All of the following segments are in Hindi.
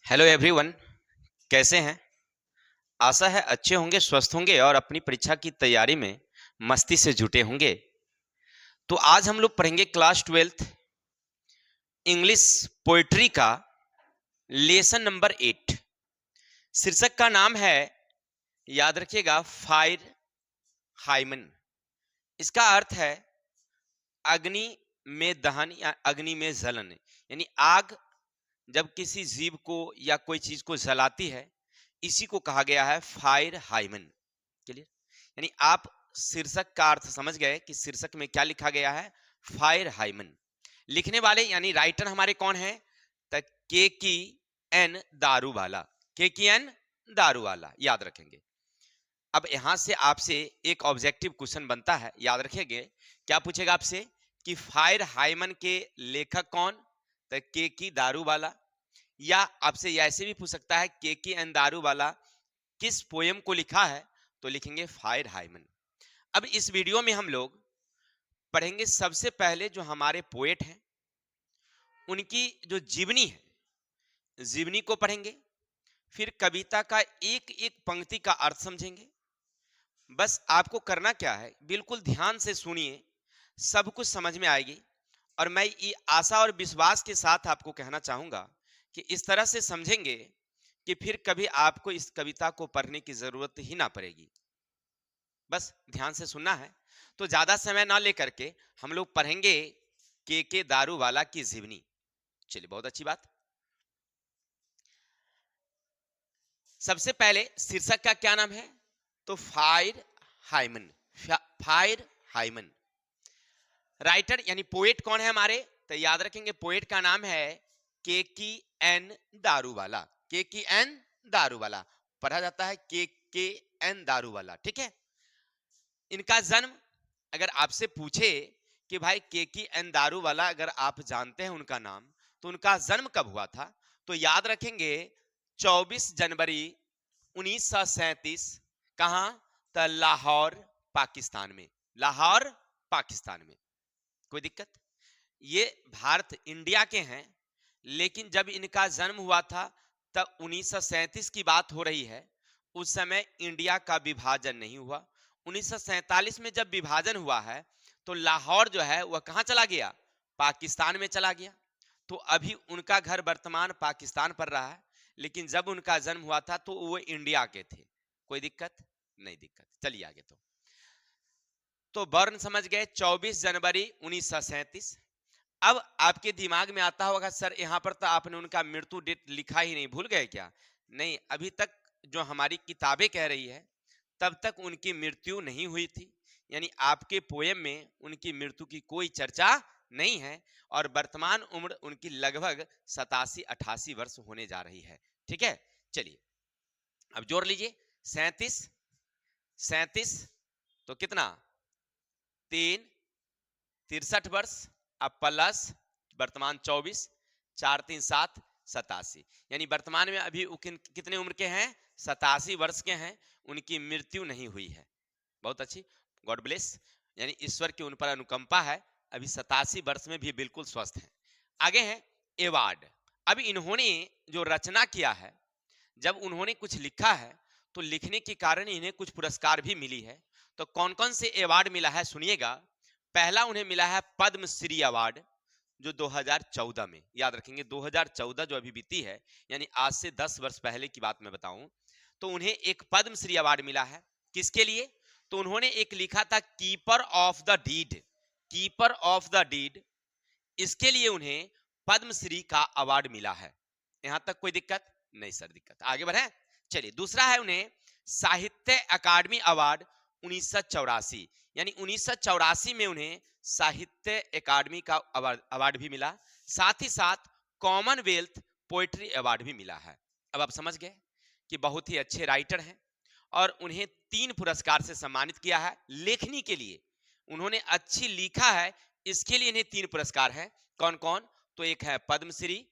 हेलो एवरीवन, कैसे हैं? आशा है अच्छे होंगे, स्वस्थ होंगे और अपनी परीक्षा की तैयारी में मस्ती से जुटे होंगे। तो आज हम लोग पढ़ेंगे क्लास 12th इंग्लिश पोएट्री का लेसन नंबर 8। शीर्षक का नाम है, याद रखिएगा, फायर हाइमन। इसका अर्थ है अग्नि में दहन या अग्नि में जलन, यानी आग जब किसी जीव को या कोई चीज को जलाती है, इसी को कहा गया है फायर हाइमन। क्लियर? यानी आप शीर्षक का अर्थ समझ गए कि शीर्षक में क्या लिखा गया है, फायर हाइमन। लिखने वाले यानी राइटर हमारे कौन है? के की एन दारूवाला। के की एन दारूवाला, याद रखेंगे। अब यहां से आपसे एक ऑब्जेक्टिव क्वेश्चन बनता है, याद रखेंगे। क्या पूछेगा आपसे कि फायर हाइमन के लेखक कौन? तो के की दारूवाला। या आपसे ऐसे भी पूछ सकता है के की एन दारूवाला किस पोयम को लिखा है? तो लिखेंगे फायर हाइमन। अब इस वीडियो में हम लोग पढ़ेंगे सबसे पहले जो हमारे पोएट हैं उनकी जो जीवनी है, जीवनी को पढ़ेंगे। फिर कविता का एक एक पंक्ति का अर्थ समझेंगे। बस आपको करना क्या है, बिल्कुल ध्यान से सुनिए, सब कुछ समझ में आएगी। और मैं ये आशा और विश्वास के साथ आपको कहना चाहूंगा कि इस तरह से समझेंगे कि फिर कभी आपको इस कविता को पढ़ने की जरूरत ही ना पड़ेगी। बस ध्यान से सुनना है। तो ज्यादा समय ना लेकर के हम लोग पढ़ेंगे के दारूवाला की जीवनी। चलिए, बहुत अच्छी बात। सबसे पहले शीर्षक का क्या नाम है? तो fire hymn. Fire hymn. Writer यानी पोएट कौन है हमारे? तो याद रखेंगे पोएट का नाम है के की एन दारूवाला। के की एन दारूवाला पढ़ा जाता है के एन दारूवाला, ठीक है। इनका जन्म, अगर आपसे पूछे कि भाई के की एन दारूवाला अगर आप जानते हैं उनका नाम, तो उनका जन्म कब हुआ था? तो याद रखेंगे 24 जनवरी 1937। कहां? तो लाहौर पाकिस्तान में। लाहौर पाकिस्तान में। कोई दिक्कत? ये भारत इंडिया के हैं, लेकिन जब इनका जन्म हुआ था तब 1937 की बात हो रही है। उस समय इंडिया का विभाजन नहीं हुआ। 1947 में जब विभाजन हुआ है तो लाहौर जो है वह कहां चला गया? पाकिस्तान में चला गया। तो अभी उनका घर वर्तमान पाकिस्तान पर रहा है, लेकिन जब उनका जन्म हुआ था तो वो इंडिया के थे। कोई दिक्कत? नहीं दिक्कत। चलिए आगे। तो बर्न समझ गए, 24 जनवरी 1937। अब आपके दिमाग में आता होगा, सर यहां पर तो आपने उनका मृत्यु डेट लिखा ही नहीं, भूल गए क्या? नहीं, अभी तक जो हमारी किताबें कह रही है तब तक उनकी मृत्यु नहीं हुई थी। यानी आपके पोयम में उनकी मृत्यु की कोई चर्चा नहीं है। और वर्तमान उम्र उनकी लगभग 87-88 वर्ष होने जा रही है, ठीक है। चलिए अब जोड़ लीजिए, 37 37 तो कितना? 3 63 वर्ष। अब प्लस वर्तमान 24, 4 3 7 87। यानी वर्तमान में अभी कितने उम्र के हैं? 87 वर्ष के हैं। उनकी मृत्यु नहीं हुई है। बहुत अच्छी, गॉड ब्लेस। यानी ईश्वर की उन पर अनुकंपा है, अभी 87 वर्ष में भी बिल्कुल स्वस्थ हैं। आगे है एवार्ड। अब इन्होंने जो रचना किया है, जब उन्होंने कुछ लिखा है तो लिखने के कारण इन्हें कुछ पुरस्कार भी मिली है। तो कौन कौन से अवार्ड मिला है सुनिएगा। पहला उन्हें मिला है पद्मश्री अवार्ड, जो 2014 में, याद रखेंगे 2014 जो अभी बीती है, यानी आज से 10 वर्ष पहले की बात मैं बताऊं, तो उन्हें एक पद्मश्री अवार्ड मिला है। किसके लिए? तो उन्होंने एक लिखा था keeper of the deed. Keeper of the deed, इसके लिए उन्हें पद्मश्री का अवार्ड मिला है। यहां तक कोई दिक्कत नहीं? सर दिक्कत। आगे बढ़े। चलिए, दूसरा है उन्हें साहित्य अकादमी अवार्ड 1984। यानी 1984 में उन्हें साहित्य अकादमी का अवार्ड भी मिला। साथ ही साथ कॉमनवेल्थ पोएट्री अवार्ड भी मिला है। अब आप समझ गए कि बहुत ही अच्छे राइटर हैं और उन्हें 3 पुरस्कार से सम्मानित किया है लेखनी के लिए। उन्होंने अच्छी लिखा है, इसके लिए इन्हें 3 पुरस्कार है। कौन कौन? तो एक है पद्मश्री,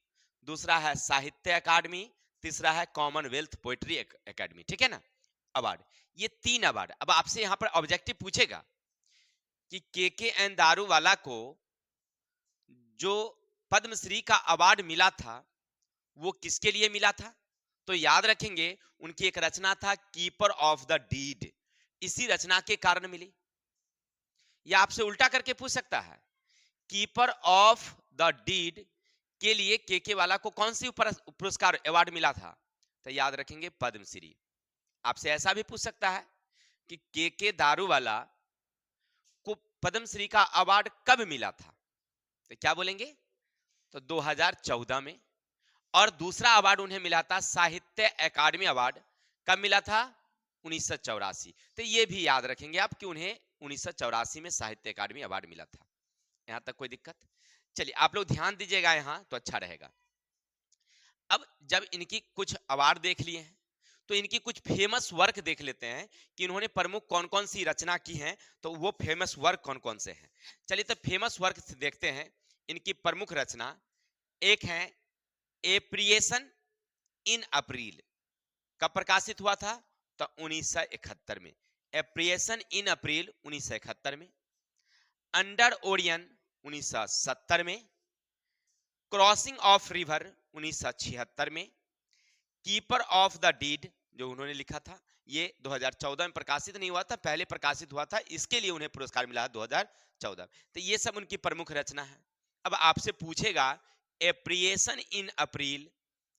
दूसरा है साहित्य अकादमी, तीसरा है कॉमनवेल्थ पोएट्री अकादमी, ठीक है ना, अवार्ड। ये 3 अवार्ड। अब आपसे यहां पर ऑब्जेक्टिव पूछेगा कि के एन दारूवाला को जो पद्मश्री का अवार्ड मिला था वो किसके लिए मिला था? तो याद रखेंगे उनकी एक रचना था कीपर ऑफ द डीड, इसी रचना के कारण मिली। या आपसे उल्टा करके पूछ सकता है, कीपर ऑफ द डीड के लिए के वाला को कौन सी पुरस्कार अवार्ड मिला था? तो याद रखेंगे पद्मश्री। आपसे ऐसा भी पूछ सकता है कि के दारूवाला को पद्मश्री का अवार्ड कब मिला था? तो क्या बोलेंगे? तो 2014 में। और दूसरा अवार्ड उन्हें मिला था साहित्य अकादमी अवार्ड, कब मिला था? 1984। तो ये भी याद रखेंगे आप कि उन्हें 1984 में साहित्य अकादमी अवार्ड मिला था। यहां तक कोई दिक्कत? चलिए आप लोग ध्यान दीजिएगा यहां तो अच्छा रहेगा। अब जब इनकी कुछ अवार्ड देख लिए हैं तो इनकी कुछ फेमस वर्क देख लेते हैं कि इन्होंने प्रमुख कौन कौन सी रचना की हैं, तो वो फेमस वर्क कौन कौन से हैं। चलिए तो फेमस वर्क देखते हैं इनकी प्रमुख रचना। एक है एप्रिएशन इन अप्रैल, कब प्रकाशित हुआ था? तो 1971 में। एप्रिएशन इन अप्रैल 1971 में। अंडर ओरियन 1970 में। क्रॉसिंग ऑफ रिवर 1976 में। कीपर ऑफ द डीड जो उन्होंने लिखा था ये 2014 में प्रकाशित नहीं हुआ था, पहले प्रकाशित हुआ था, इसके लिए उन्हें पुरस्कार मिला 2014। तो ये सब उनकी प्रमुख रचना है। अब आपसे पूछेगा एप्रिएशन इन अप्रैल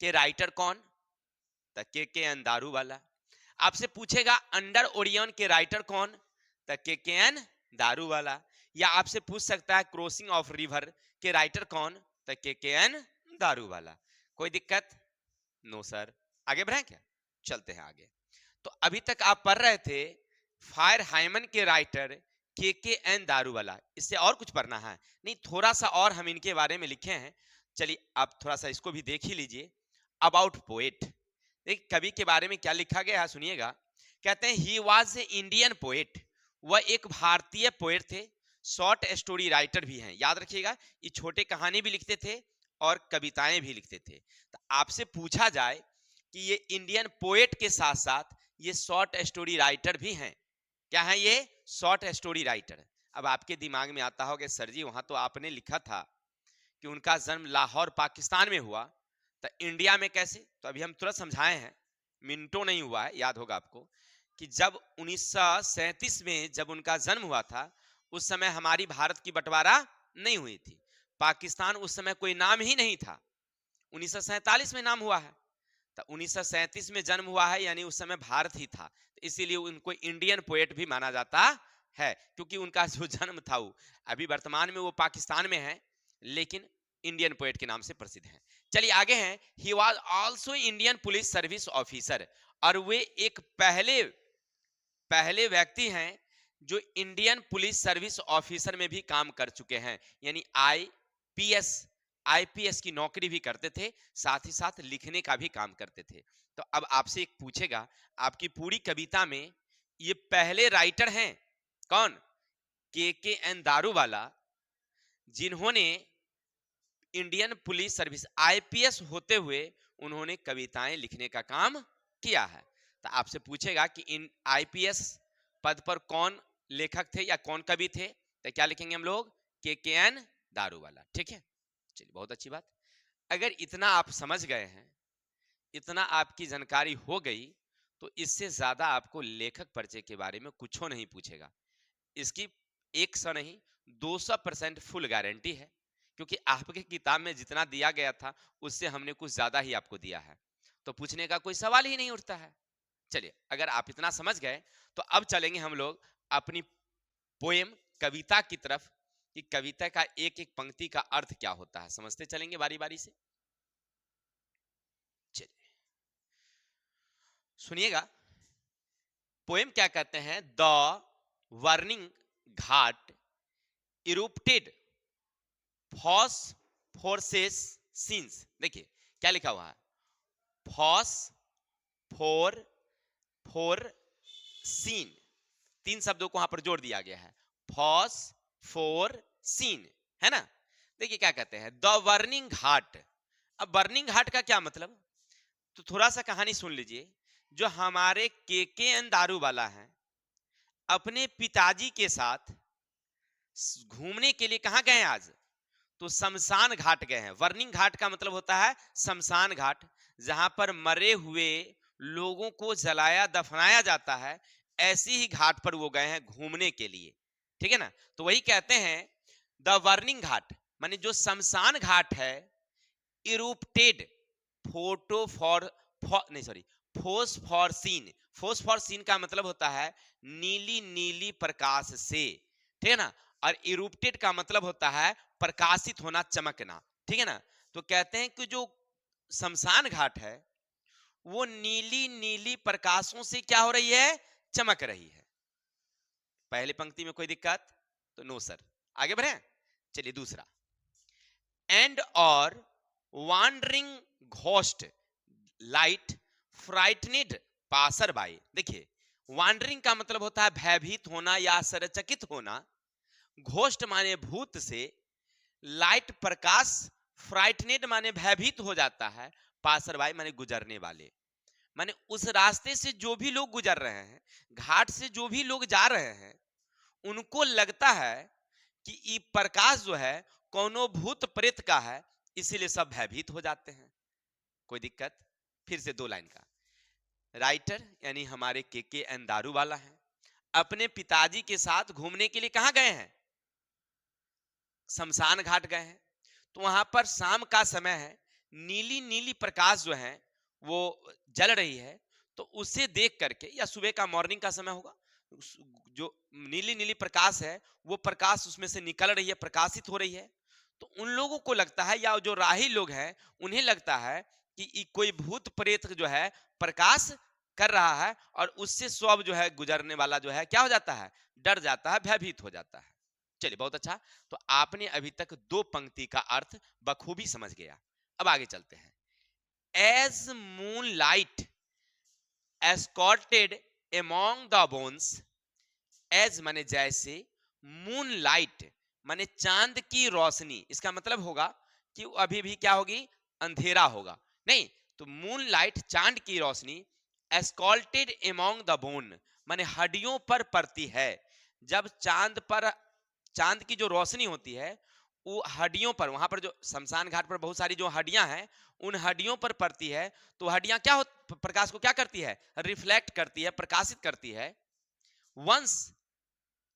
के राइटर कौन? तो के एन दारूवाला। आपसे पूछेगा अंडर ओरियन के राइटर कौन? तो के एन दारूवाला। या आपसे पूछ सकता है क्रॉसिंग ऑफ रिवर के राइटर कौन? तो के एन दारूवाला। कोई दिक्कत? No sir. आगे बढ़े क्या? चलते हैं आगे। तो अभी तक आप पढ़ रहे थे फायर हाइमन के राइटर के एन दारूवाला, इससे और कुछ पढ़ना है? नहीं, थोड़ा सा और हम इनके बारे में लिखे हैं। चलिए आप थोड़ा सा इसको भी देख ही लीजिए। अबाउट पोएट, एक कवि के बारे में क्या लिखा गया है सुनिएगा। कहते हैं he was a Indian poet, वह एक भारतीय पोएट थे, शॉर्ट स्टोरी राइटर भी हैं। याद रखिएगा ये छोटे कहानी भी लिखते थे और कविताएं भी लिखते थे। तो आपसे पूछा जाए कि ये इंडियन पोएट के साथ साथ ये शॉर्ट स्टोरी राइटर भी हैं, क्या है ये? Short story writer. अब आपके दिमाग में आता होगा सर जी वहां तो आपने लिखा था कि उनका जन्म लाहौर पाकिस्तान में हुआ, तो इंडिया में कैसे? तो अभी हम तुरंत समझाए हैं, मिनटों नहीं हुआ है, याद होगा आपको कि जब 1937 में जब उनका जन्म हुआ था उस समय हमारी भारत की बंटवारा नहीं हुई थी, पाकिस्तान उस समय कोई नाम ही नहीं था। 1947 में नाम हुआ है, तो 1937 में जन्म हुआ है यानी उस समय भारत ही था, तो इसीलिए उनको इंडियन पोएट भी माना जाता है, क्योंकि उनका जो जन्म था वो अभी वर्तमान में वो पाकिस्तान में है लेकिन इंडियन पोएट के नाम से प्रसिद्ध है। चलिए आगे हैं, he was also Indian police service officer, और वे एक पहले व्यक्ति हैं जो इंडियन पुलिस सर्विस ऑफिसर में भी काम कर चुके हैं, यानी आईपीएस की नौकरी भी करते थे, साथ ही साथ लिखने का भी काम करते थे। तो अब आपसे एक पूछेगा आपकी पूरी कविता में ये पहले राइटर हैं कौन? के एन दारूवाला, जिन्होंने इंडियन पुलिस सर्विस आईपीएस होते हुए उन्होंने कविताएं लिखने का काम किया है। तो आपसे पूछेगा कि इन आईपीएस पद पर कौन लेखक थे या कौन कवि थे, तो क्या लिखेंगे हम लोग? के एन दारूवाला। ठीक है, चलिए बहुत अच्छी बात। अगर इतना आप समझ गए हैं, इतना आपकी जानकारी हो गई, तो इससे ज्यादा आपको लेखक परिचय के बारे में कुछ नहीं पूछेगा। इसकी 100 नहीं 200% फुल गारंटी है, क्योंकि आपके किताब में जितना दिया गया था उससे हमने कुछ ज्यादा ही आपको दिया है, तो पूछने का कोई सवाल ही नहीं उठता है। चलिए अगर आप इतना समझ गए तो अब चलेंगे हम लोग अपनी पोएम कविता की तरफ, कि कविता का एक एक पंक्ति का अर्थ क्या होता है, समझते चलेंगे बारी बारी से। चलिए सुनिएगा, पोएम क्या कहते हैं? The burning ghat erupted phosphorescent scenes. देखिए क्या लिखा हुआ है, फॉस्फोर फोर सीन, तीन शब्दों को वहां पर जोड़ दिया गया है, फॉस्फोर सीन, है ना। देखिए क्या कहते हैं, द बर्निंग घाट। अब बर्निंग घाट का क्या मतलब? तो थोड़ा सा कहानी सुन लीजिए। जो हमारे के एन दारूवाला हैं अपने पिताजी के साथ घूमने के लिए कहां गए आज? तो शमशान घाट गए हैं। बर्निंग घाट का मतलब होता है शमशान घाट, जहां पर मरे हुए लोगों को जलाया दफनाया जाता है, ऐसी ही घाट पर वो गए हैं घूमने के लिए। ठीक है ना? तो वही कहते हैं द बर्निंग घाट, माने जो शमशान घाट है, इरूप्टेड फोटो फॉर नहीं सॉरी फोस्फोरसीन। फोस्फोरसीन का मतलब होता है नीली नीली प्रकाश से। ठीक है ना? और इरूप्टेड का मतलब होता है प्रकाशित होना, चमकना। ठीक है ना? तो कहते हैं कि जो शमशान घाट है वो नीली नीली प्रकाशों से क्या हो रही है? चमक रही है। पहली पंक्ति में कोई दिक्कत? तो नो सर। आगे बढ़े, चलिए दूसरा। एंड और wandering ghost light frightened passer by. देखिए, वॉन्डरिंग का मतलब होता है भयभीत होना या आश्चर्यचकित होना, घोस्ट माने भूत से, लाइट प्रकाश, फ्राइटनेड माने भयभीत हो जाता है, पासर बाई माने गुजरने वाले। माने उस रास्ते से जो भी लोग गुजर रहे हैं, घाट से जो भी लोग जा रहे हैं, उनको लगता है कि ये प्रकाश जो है कोनो भूत प्रेत का है, इसीलिए सब भयभीत हो जाते हैं। कोई दिक्कत? फिर से 2 लाइन का। राइटर यानी हमारे के एन दारू वाला है, अपने पिताजी के साथ घूमने के लिए कहां गए हैं? शमशान घाट गए हैं। तो वहां पर शाम का समय है, नीली नीली प्रकाश जो है वो जल रही है। तो उसे देख करके, या सुबह का मॉर्निंग का समय होगा, जो नीली नीली प्रकाश है वो प्रकाश उसमें से निकल रही है, प्रकाशित हो रही है। तो उन लोगों को लगता है, या जो राही लोग हैं उन्हें लगता है कि कोई भूत प्रेत जो है प्रकाश कर रहा है, और उससे सब जो है गुजरने वाला जो है क्या हो जाता है? डर जाता है, भयभीत हो जाता है। चलिए बहुत अच्छा। तो आपने अभी तक 2 पंक्ति का अर्थ बखूबी समझ गया। अब आगे चलते हैं। As moon light escorted among the bones. As माने जैसे, मून लाइट माने चांद की रोशनी। इसका मतलब होगा कि अभी भी क्या होगी? अंधेरा होगा। नहीं, तो मून लाइट चांद की रोशनी, एस्कॉल्टेड एमोंग द बोन माने हड्डियों पर पड़ती है। जब चांद की जो रोशनी होती है वो हड्डियों पर, वहां पर जो शमशान घाट पर बहुत सारी जो हड्डियां हैं उन हड्डियों पर पड़ती है, तो हड्डियां क्या हो, प्रकाश को क्या करती है? रिफ्लेक्ट करती है, प्रकाशित करती है। वंस,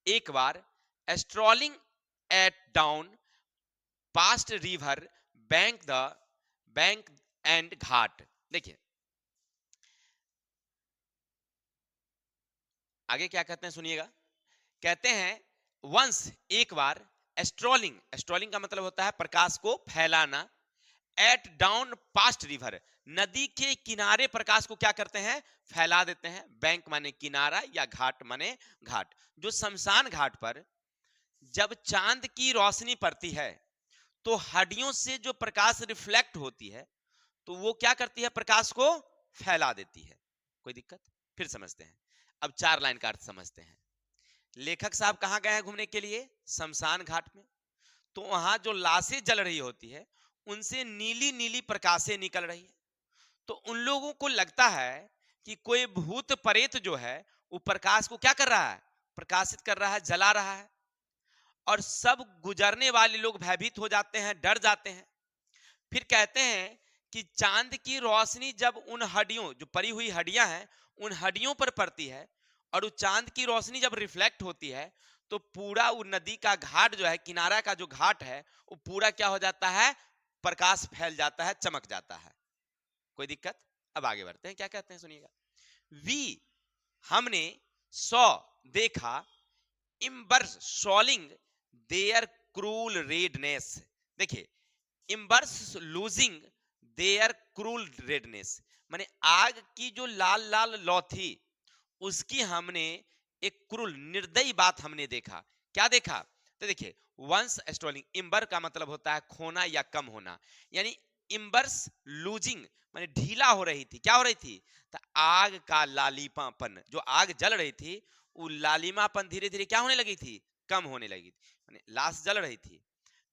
एक बार, strolling at dawn past river bank and ghat. देखिए आगे क्या कहते हैं, सुनिएगा। कहते हैं वंस, एक बार, स्ट्रॉलिंग का मतलब होता है प्रकाश को फैलाना, एट डाउन पास्ट रिवर नदी के किनारे प्रकाश को क्या करते हैं? फैला देते हैं। बैंक माने किनारा, या घाट माने घाट। जो शमशान घाट पर जब चांद की रोशनी पड़ती है तो हड्डियों से जो प्रकाश रिफ्लेक्ट होती है तो वो क्या करती है? प्रकाश को फैला देती है। कोई दिक्कत? फिर समझते हैं। अब 4 लाइन का अर्थ समझते हैं। लेखक साहब कहां गए हैं घूमने के लिए? शमशान घाट में। तो वहां जो लाशें जल रही होती है उनसे नीली नीली प्रकाशें निकल रही है। तो उन लोगों को लगता है कि कोई भूत प्रेत जो है वो प्रकाश को क्या कर रहा है? प्रकाशित कर रहा है, जला रहा है। और सब गुजरने वाले लोग भयभीत हो जाते हैं, डर जाते हैं। फिर कहते हैं कि चांद की रोशनी जब उन हड्डियों, जो पड़ी हुई हड्डियां हैं, उन हड्डियों पर पड़ती है, और वो चांद की रोशनी जब रिफ्लेक्ट होती है तो पूरा वो नदी का घाट जो है, किनारा का जो घाट है, वो पूरा क्या हो जाता है? प्रकाश फैल जाता है, चमक जाता है। कोई दिक्कत? अब आगे बढ़ते हैं, क्या कहते हैं सुनिएगा। वी, हमने, सॉ देखा, इम्बर्स शॉलिंग देयर क्रूल रेडनेस। देखिए, इम्बर्स लूजिंग देयर क्रूल रेडनेस माने आग की जो लाल लाल लौ थी उसकी हमने एक क्रूल, निर्दयी बात हमने देखा। क्या देखा? तो देखिए, वंस स्ट्रोलिंग, इम्बर का मतलब होता है खोना या कम होना, यानी इम्बर्स लूजिंग माने ढीला हो रही थी। क्या हो रही थी? तो आग का लालिमापन, जो आग जल रही थी वो लालिमापन धीरे धीरे क्या होने लगी थी? कम होने लगी थी। माने लाश जल रही थी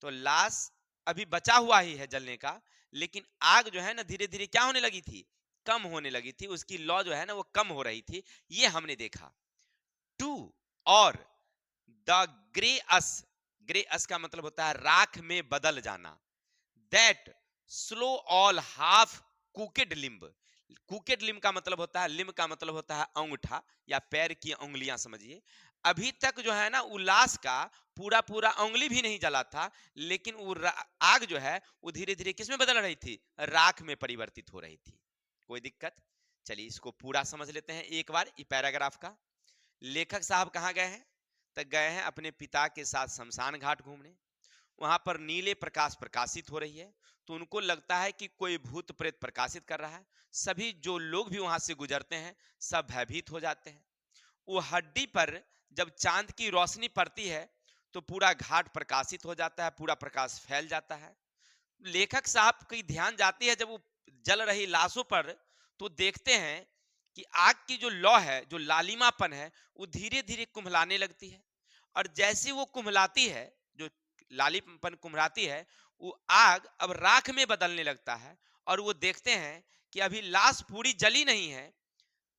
तो लाश अभी बचा हुआ ही है जलने का, लेकिन आग जो है ना धीरे धीरे क्या होने लगी थी? कम होने लगी थी। उसकी लौ जो है ना वो कम हो रही थी, ये हमने देखा। टू, और, the grey ash, grey ash का मतलब होता है राख में बदल जाना। That slow all half cooked limb, cooked limb का मतलब होता है, लिम्ब का मतलब होता है अंगूठा या पैर की उंगलियां समझिए। अभी तक जो है ना उल्लास का पूरा पूरा उंगली भी नहीं जला था, लेकिन वो आग जो है वो धीरे धीरे किस में बदल रही थी, राख में परिवर्तित हो रही थी। कोई दिक्कत? चलिए इसको पूरा समझ लेते हैं एक बार ये पैराग्राफ का। लेखक साहब कहाँ गए हैं? तो गए हैं अपने पिता के साथ शमशान घाट घूमने। वहां पर नीले प्रकाश प्रकाशित हो रही है, तो उनको लगता है कि कोई भूत प्रेत प्रकाशित कर रहा है। सभी जो लोग भी वहां से गुजरते हैं सब भयभीत हो जाते हैं। वो हड्डी पर जब चांद की रोशनी पड़ती है तो पूरा घाट प्रकाशित हो जाता है, पूरा प्रकाश फैल जाता है। लेखक साहब की ध्यान जाती है जब वो जल रही लाशों पर, तो देखते हैं कि आग की जो लौ है, जो लालिमापन है, वो धीरे धीरे कुम्हलाने लगती है। और जैसे वो कुम्हलाती है, जो लालीपन कुम्हलाती है, वो आग अब राख में बदलने लगता है। और वो देखते हैं कि अभी लाश पूरी जली नहीं है,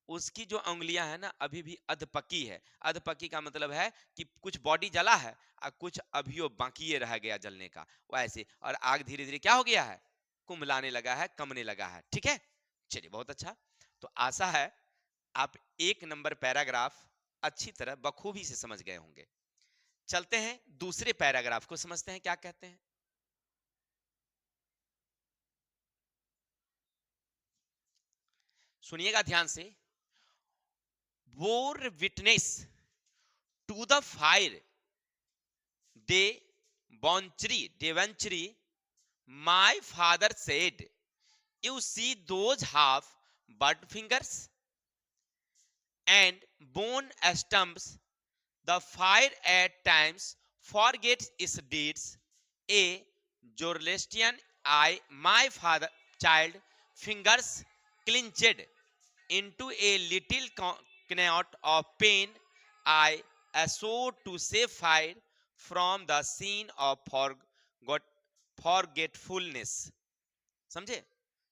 उसकी जो उंगलियां है ना अभी भी अधपकी है। अधपकी का मतलब है कि कुछ बॉडी जला है और कुछ अभी बाकी रह गया जलने का, वैसे। और आग धीरे धीरे क्या हो गया है, कुम्हलाने लगा है, कमने लगा है। ठीक है, चलिए बहुत अच्छा। तो आशा है आप 1 नंबर पैराग्राफ अच्छी तरह बखूबी से समझ गए होंगे। चलते हैं दूसरे पैराग्राफ को समझते हैं क्या कहते हैं। सुनिएगा ध्यान से। Bore witness to the fire they Devonshire, my father said, you see those half burnt fingers and bone stumps. The fire at times forgets its deeds. A Zoroastrian eye, my father child fingers clenched into a little knot of pain. I assure to save fire from the scene of forgetfulness. समझे?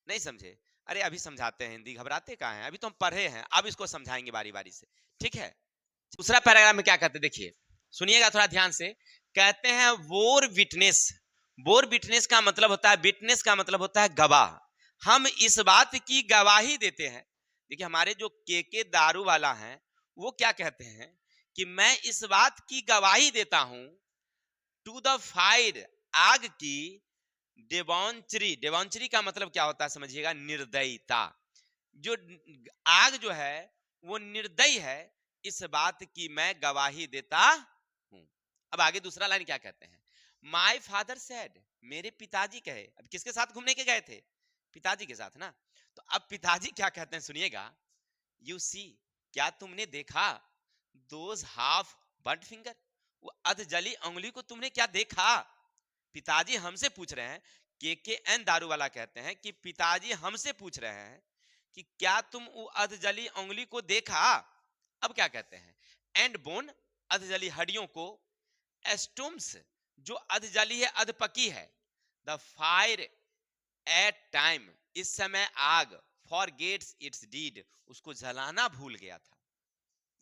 नहीं समझे? अरे अभी समझाते हैं, हिंदी घबराते कहाँ हैं, अभी तो हम पढ़े हैं, अब इसको समझाएंगे बारी बारी से। ठीक है, दूसरा पैराग्राफ में क्या कहते हैं देखिए, सुनिएगा थोड़ा ध्यान से। कहते हैं वोर विटनेस। वोर विटनेस का मतलब होता है, विटनेस का मतलब होता है गवाह। हम इस बात की गवाही देते हैं। देखिए हमारे जो के दारू वाला हैं वो क्या कहते हैं कि मैं इस बात की गवाही देता हूं टू द फायर, आग की, डेवॉन्चरी का मतलब क्या होता है समझिएगा, निर्दयता। जो आग जो है वो निर्दयी है, इस बात की मैं गवाही देता हूं। अब आगे दूसरा लाइन क्या कहते हैं, माई फादर सेड, मेरे पिताजी कहे। अब किसके साथ घूमने के गए थे, पिताजी के साथ ना। तो अब पिताजी क्या कहते हैं सुनिएगा, यू सी, क्या तुमने देखा, दोज हाफ बर्ड फिंगर, वो अध जली उंगली को तुमने क्या देखा। पिताजी हमसे पूछ रहे हैं, के एन दारू वाला कहते हैं कि पिताजी हमसे पूछ रहे हैं कि क्या तुम वो अधजली उंगली को देखा। अब क्या कहते हैं, एंड बोन, अधजली हड्डियों को, एस्टोम्स, जो अधजली है, अधपकी है, द फायर एट टाइम, इस समय आग, फॉर गेट्स इट्स डीड, उसको जलाना भूल गया था।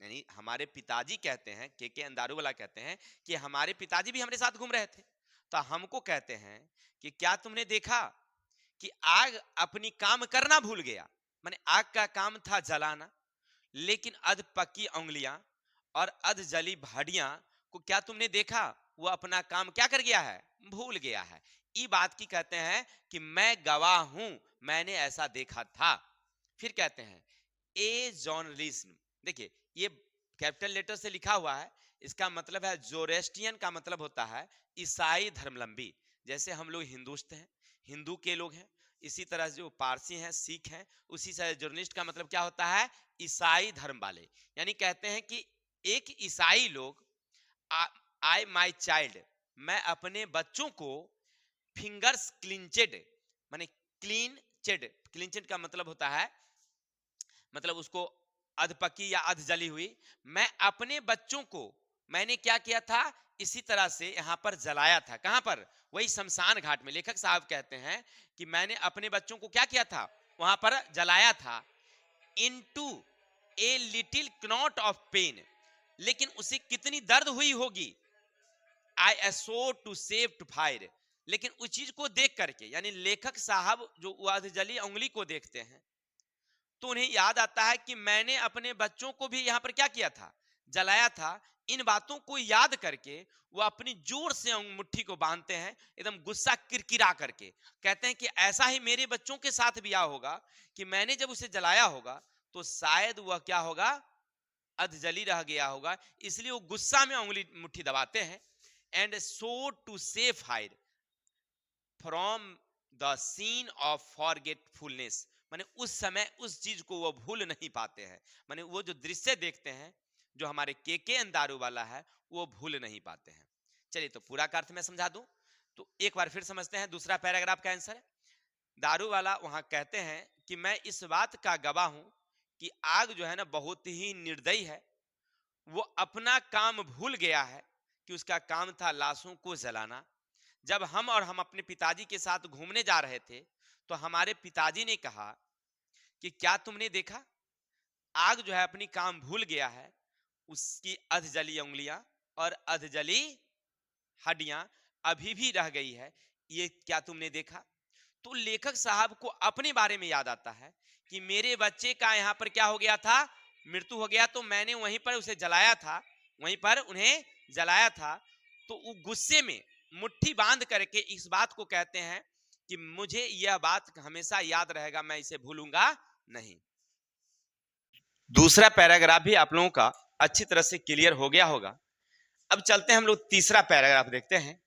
यानी हमारे पिताजी कहते हैं, के अंदारू वाला कहते हैं कि हमारे पिताजी भी हमारे साथ घूम रहे थे, तो हमको कहते हैं कि क्या तुमने देखा कि आग अपनी काम करना भूल गया। माने आग का काम था जलाना, लेकिन अध पकी उंगलियां और अध जली हड्डियां को क्या तुमने देखा, वो अपना काम क्या कर गया है, भूल गया है। ये बात की कहते हैं कि मैं गवाह हूं, मैंने ऐसा देखा था। फिर कहते हैं ए जर्नलिज्म, देखिए ये कैपिटल लेटर से लिखा हुआ है, इसका मतलब है जोरेस्टियन का मतलब होता है ईसाई धर्मलंबी। जैसे हम लोग हिंदुस्त हैं, हिंदू के लोग हैं, इसी तरह जो पारसी हैं, सिख हैं, उसी से जर्नलिस्ट का मतलब क्या होता है, ईसाई धर्म वाले। यानी कहते हैं कि एक ईसाई लोग, आई माई चाइल्ड, मैं अपने बच्चों को, फिंगर्स क्लिंचेड, माने क्लीन चेड, क्लिंचेड का मतलब होता है, मतलब उसको अधपकी या अधजली हुई, मैं अपने बच्चों को मैंने क्या किया था, इसी तरह से यहां पर जलाया था। कहां पर, वही शमशान घाट में। लेखक साहब कहते हैं कि मैंने अपने बच्चों को क्या किया था, वहां पर जलाया था, into a little knot of pain, लेकिन उसे कितनी दर्द हुई होगी, आई एसो टू सेव टू फायर, लेकिन उस चीज को देख करके, यानी लेखक साहब जो अधजली उंगली को देखते हैं तो उन्हें याद आता है कि मैंने अपने बच्चों को भी यहां पर क्या किया था, जलाया था। इन बातों को याद करके वो अपनी जोर से मुट्ठी को बांधते हैं, एकदम गुस्सा किरकिरा करके कहते हैं कि ऐसा ही मेरे बच्चों के साथ भी होगा कि मैंने जब उसे जलाया होगा तो शायद वह क्या होगा, अधजली रह गया होगा, इसलिए वो गुस्सा में उंगली मुट्ठी दबाते हैं। And so to save fire from the scene of forgetfulness, माने उस समय उस चीज को वो भूल नहीं पाते हैं, माने वो जो दृश्य देखते हैं जो हमारे के अंदारू वाला है वो भूल नहीं पाते हैं। चलिए तो पूरा का अर्थ मैं समझा दूं, तो एक बार फिर समझते हैं दूसरा पैराग्राफ का आंसर। दारू वाला वहां कहते हैं कि मैं इस बात का गवाह हूं कि आग जो है ना बहुत ही निर्दयी है, वो अपना काम भूल गया है कि उसका काम था लाशों को जलाना। जब हम अपने पिताजी के साथ घूमने जा रहे थे तो हमारे पिताजी ने कहा कि क्या तुमने देखा, आग जो है अपनी काम भूल गया है, उसकी अधजली उंगलियां और अधजली हड्डियां अभी भी रह गई है, ये क्या तुमने देखा। तो लेखक साहब को अपने बारे में याद आता है कि मेरे बच्चे का यहाँ पर क्या हो गया था, मृत्यु हो गया, तो मैंने वहीं पर उसे जलाया था, वहीं पर उन्हें जलाया था। तो वो गुस्से में मुट्ठी बांध करके इस बात को कहते हैं कि मुझे यह बात हमेशा याद रहेगा, मैं इसे भूलूंगा नहीं। दूसरा पैराग्राफ भी आप लोगों का अच्छी तरह से क्लियर हो गया होगा। अब चलते हैं हम लोग तीसरा पैराग्राफ देखते हैं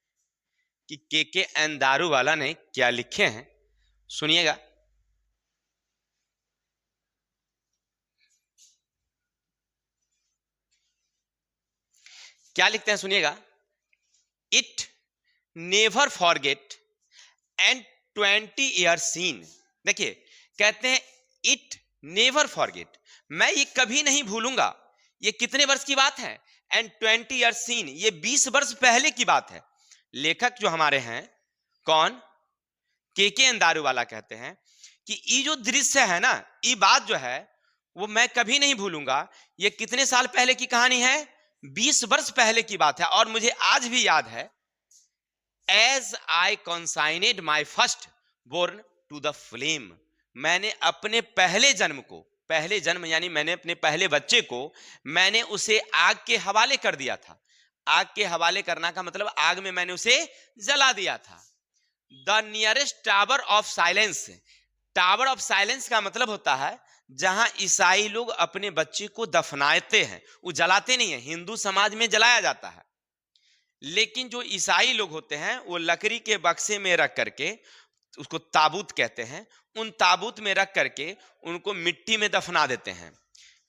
कि के एन दारू वाला ने क्या लिखे हैं, सुनिएगा। क्या लिखते हैं सुनिएगा। It never forget and 20 year seen, देखिए कहते हैं इट नेवर फॉरगेट, मैं ये कभी नहीं भूलूंगा। ये कितने वर्ष की बात है, एंड 20 ईयर सीन, ये 20 वर्ष पहले की बात है। लेखक जो हमारे हैं कौन, के अंदारू वाला कहते हैं कि ये जो दृश्य है ना, ये बात जो है वो मैं कभी नहीं भूलूंगा। ये कितने साल पहले की कहानी है, 20 वर्ष पहले की बात है, और मुझे आज भी याद है। As I consigned my first born to the flame, मैंने अपने पहले जन्म को, पहले जन्म यानी मैंने अपने पहले बच्चे को, मैंने उसे आग के हवाले कर दिया था। आग के हवाले करना का मतलब आग में मैंने उसे जला दिया था। The nearest tower of silence, tower of silence का मतलब होता है जहां ईसाई लोग अपने बच्चे को दफनाते हैं, वो जलाते नहीं है। हिंदू समाज में जलाया जाता है, लेकिन जो ईसाई लोग होते हैं वो लकड़ी के बक्से में रख करके, उसको ताबूत कहते हैं, उन ताबूत में रख करके उनको मिट्टी में दफना देते हैं।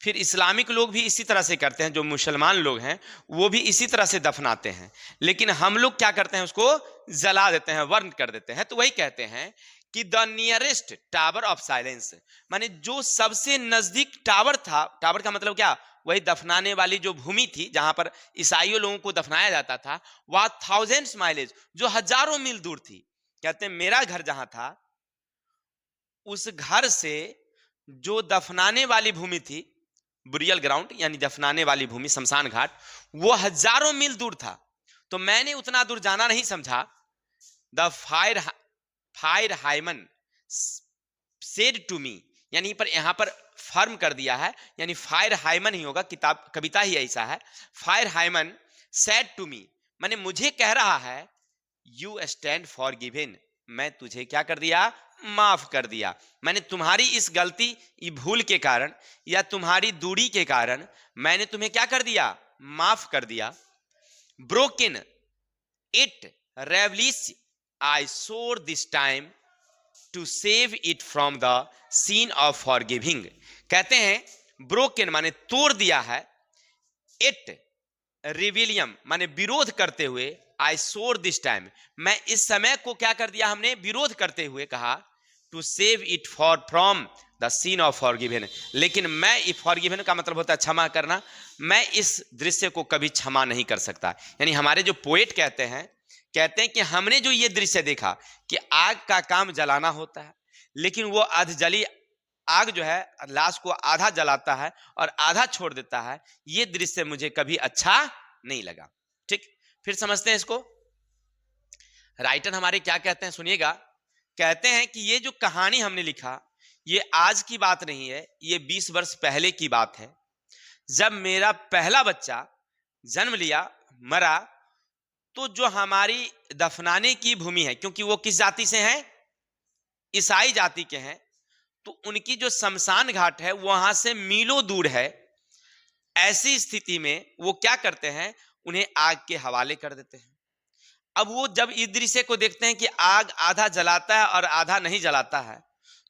फिर इस्लामिक लोग भी इसी तरह से करते हैं, जो मुसलमान लोग हैं वो भी इसी तरह से दफनाते हैं, लेकिन हम लोग क्या करते हैं, उसको जला देते हैं, वर्न कर देते हैं। तो वही कहते हैं कि the nearest tower of silence, माने जो सबसे नजदीक टावर था, टावर का मतलब क्या, वही दफनाने वाली जो भूमि थी जहां पर ईसाइयों लोगों को दफनाया जाता था, वह 1000 माइलेज, जो हजारों मील दूर थी। कहते हैं मेरा घर जहां था, उस घर से जो दफनाने वाली भूमि थी, बुरियल ग्राउंड यानी दफनाने वाली भूमि, शमशान घाट, वो हजारों मील दूर था। तो मैंने उतना दूर जाना नहीं समझा। The fire hymn said to me, यानी पर यहां पर फर्म कर दिया है, यानी फायर हाइमन ही होगा, किताब कविता ही ऐसा है। Fire hymn said to me, माने मुझे कह रहा है, यू स्टैंड फॉर गिवन, मैं तुझे क्या कर दिया, माफ कर दिया। मैंने तुम्हारी इस गलती, ये भूल के कारण या तुम्हारी दूरी के कारण मैंने तुम्हें क्या कर दिया, माफ कर दिया। Broken it revels I swore this time to save it from the scene of forgiving, कहते हैं ब्रोकन माने तोड़ दिया है, इट रिविलियम माने विरोध करते हुए, आई सोर दिस टाइम, मैं इस समय को क्या कर दिया, हमने विरोध करते हुए कहा, to save it for from the scene of forgiven, लेकिन मैं, फॉरगिवन का मतलब होता है क्षमा करना, मैं इस दृश्य को कभी क्षमा नहीं कर सकता। यानी हमारे जो पोएट कहते हैं कि हमने जो ये दृश्य देखा कि आग का काम जलाना होता है, लेकिन वो अधजली आग जो है लाश को आधा जलाता है और आधा छोड़ देता है, ये दृश्य मुझे कभी अच्छा नहीं लगा। ठीक, फिर समझते हैं इसको। राइटर हमारे क्या कहते हैं, सुनिएगा। कहते हैं कि ये जो कहानी हमने लिखा, ये आज की बात नहीं है, ये 20 वर्ष पहले की बात है। जब मेरा पहला बच्चा जन्म लिया, मरा, तो जो हमारी दफनाने की भूमि है, क्योंकि वो किस जाति से हैं, ईसाई जाति के हैं, तो उनकी जो शमशान घाट है वहां से मीलों दूर है। ऐसी स्थिति में वो क्या करते हैं, उन्हें आग के हवाले कर देते हैं। अब वो जब इस दृश्य को देखते हैं कि आग आधा जलाता है और आधा नहीं जलाता है,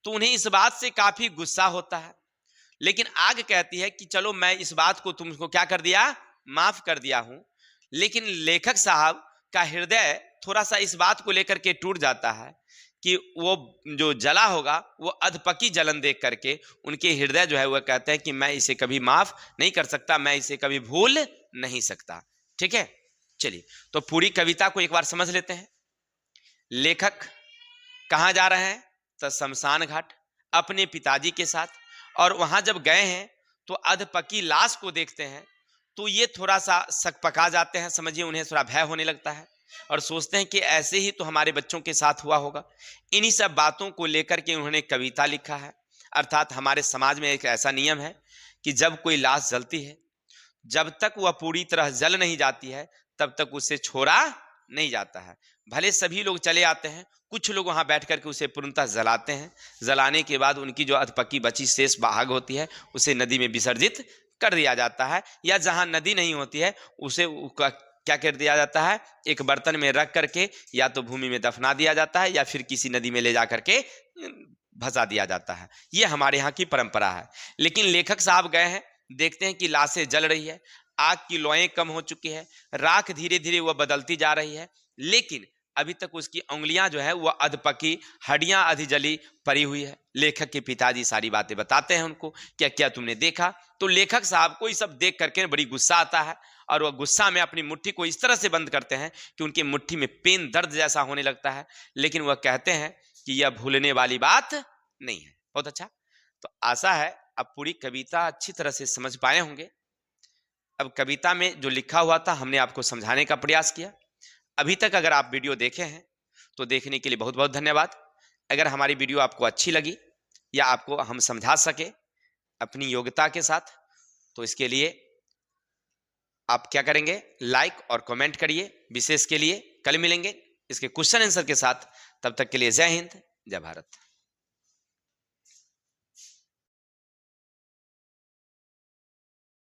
तो उन्हें इस बात से काफी गुस्सा होता है। लेकिन आग कहती है कि चलो मैं इस बात को तुमको क्या कर दिया, माफ कर दिया हूं। लेकिन लेखक साहब का हृदय थोड़ा सा इस बात को लेकर के टूट जाता है कि वो जो जला होगा वो अधपकी जलन देख करके उनके हृदय जो है वह कहते हैं कि मैं इसे कभी माफ नहीं कर सकता, मैं इसे कभी भूल नहीं सकता। ठीक है, चलिए तो पूरी कविता को एक बार समझ लेते हैं। लेखक कहाँ जा रहे हैं, तो शमशान घाट अपने पिताजी के साथ। और वहां जब गए हैं तो अधपकी लाश को देखते हैं तो ये थोड़ा सा सकपका जाते हैं, समझिए उन्हें थोड़ा भय होने लगता है और सोचते हैं कि ऐसे ही तो हमारे बच्चों के साथ हुआ होगा। इन्हीं सब बातों को लेकर के उन्होंने कविता लिखा है। अर्थात हमारे समाज में एक ऐसा नियम है कि जब कोई लाश जलती है, जब तक वह पूरी तरह जल नहीं जाती है तब तक उसे छोड़ा नहीं जाता है। भले सभी लोग चले आते हैं, कुछ लोग वहां बैठ करके उसे पूर्णतः जलाते हैं। जलाने के बाद उनकी जो अधपकी बची शेष भाग होती है उसे नदी में विसर्जित कर दिया जाता है, या जहां नदी नहीं होती है उसे क्या कर दिया जाता है, एक बर्तन में रख करके या तो भूमि में दफना दिया जाता है या फिर किसी नदी में ले जा करके भसा दिया जाता है। ये हमारे यहाँ की परंपरा है। लेकिन लेखक साहब गए हैं, देखते हैं कि लाशें जल रही है, आग की लोएं कम हो चुकी है, राख धीरे धीरे वह बदलती जा रही है, लेकिन अभी तक उसकी उंगलियां जो है वह अधपकी, हड्डियां आधी जली पड़ी हुई है। लेखक के पिताजी सारी बातें बताते हैं उनको, क्या क्या तुमने देखा। तो लेखक साहब को ये सब देख करके बड़ी गुस्सा आता है और वह गुस्सा में अपनी मुट्ठी को इस तरह से बंद करते हैं कि उनकी मुट्ठी में पेन दर्द जैसा होने लगता है। लेकिन वह कहते हैं कि यह भूलने वाली बात नहीं है। बहुत अच्छा, तो आशा है अब पूरी कविता अच्छी तरह से समझ पाए होंगे। अब कविता में जो लिखा हुआ था हमने आपको समझाने का प्रयास किया। अभी तक अगर आप वीडियो देखे हैं तो देखने के लिए बहुत बहुत धन्यवाद। अगर हमारी वीडियो आपको अच्छी लगी या आपको हम समझा सके अपनी योग्यता के साथ, तो इसके लिए आप क्या करेंगे, लाइक और कमेंट करिए। विशेष के लिए कल मिलेंगे इसके क्वेश्चन आंसर के साथ। तब तक के लिए जय हिंद, जय भारत।